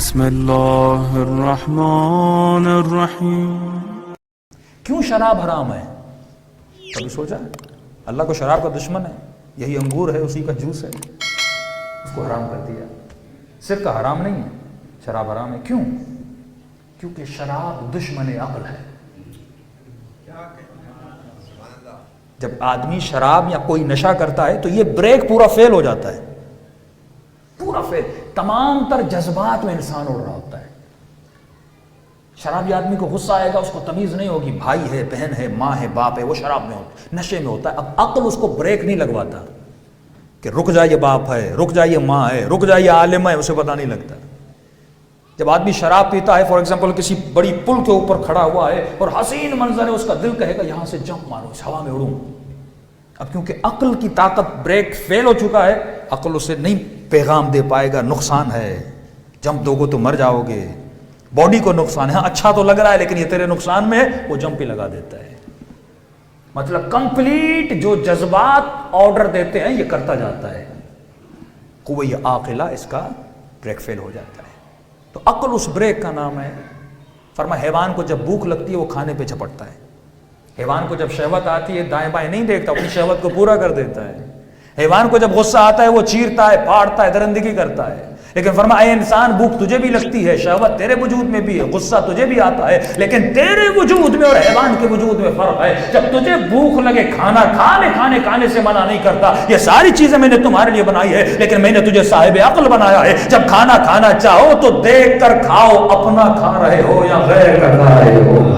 بسم اللہ الرحمن الرحیم۔ کیوں شراب حرام ہے؟ کبھی سوچا ہے؟ اللہ کو شراب کا دشمن ہے، یہی انگور ہے، اسی کا جوس ہے، اس کو حرام کر دیا۔ سرقہ حرام نہیں ہے، شراب حرام ہے۔ کیوں؟ کیونکہ شراب دشمن عقل ہے۔ جب آدمی شراب یا کوئی نشہ کرتا ہے تو یہ بریک پورا فیل ہو جاتا ہے، پورا فیل، تمام تر جذبات میں انسان اڑ رہا ہوتا ہے۔ شرابی آدمی کو غصہ آئے گا، اس کو تمیز نہیں ہوگی، بھائی ہے، بہن ہے، ماں ہے، باپ ہے، وہ شراب میں ہوتا، نشے میں ہوتا ہے۔ اب عقل اس کو بریک نہیں لگواتا کہ رک جائیے، باپ ہے، رک جائیے، ماں ہے، رک جائیے، عالم ہے، اسے پتہ نہیں لگتا۔ جب آدمی شراب پیتا ہے، فار ایگزامپل کسی بڑی پل کے اوپر کھڑا ہوا ہے اور حسین منظر ہے، اس کا دل کہے گا یہاں سے جمپ مارو، اس ہوا میں اڑوں۔ اب کیونکہ عقل کی طاقت بریک فیل ہو چکا ہے، عقل اسے نہیں پیغام دے پائے گا، نقصان ہے، جمپ دو گے تو مر جاؤ گے، باڈی کو نقصان ہے، ہاں اچھا تو لگ رہا ہے لیکن یہ تیرے نقصان میں ہے، وہ جمپ ہی لگا دیتا ہے۔ مطلب کمپلیٹ جو جذبات آرڈر دیتے ہیں یہ کرتا جاتا ہے، قوہ عاقلہ اس کا بریک فیل ہو جاتا ہے۔ تو عقل اس بریک کا نام ہے۔ فرمایا حیوان کو جب بھوک لگتی ہے وہ کھانے پہ جھپٹتا ہے، حیوان کو جب شہوت آتی ہے دائیں بائیں نہیں دیکھتا، اپنی شہوت کو پورا کر دیتا ہے۔ حیوان کو جب غصہ آتا ہے وہ چیرتا ہے، پھاڑتا ہے، درندگی کرتا ہے۔ لیکن فرمایا اے انسان، بھوک تجھے بھی لگتی ہے، شہوت تیرے وجود میں بھی ہے، غصہ تجھے بھی آتا ہے، لیکن تیرے وجود میں اور حیوان کے وجود میں فرق ہے۔ جب تجھے بھوک لگے کھانا کھانے سے منع نہیں کرتا، یہ ساری چیزیں میں نے تمہارے لیے بنائی ہے، لیکن میں نے تجھے صاحب عقل بنایا ہے۔ جب کھانا کھانا چاہو تو دیکھ کر کھاؤ، اپنا کھا رہے ہو یا غیر کا کھا رہے ہو۔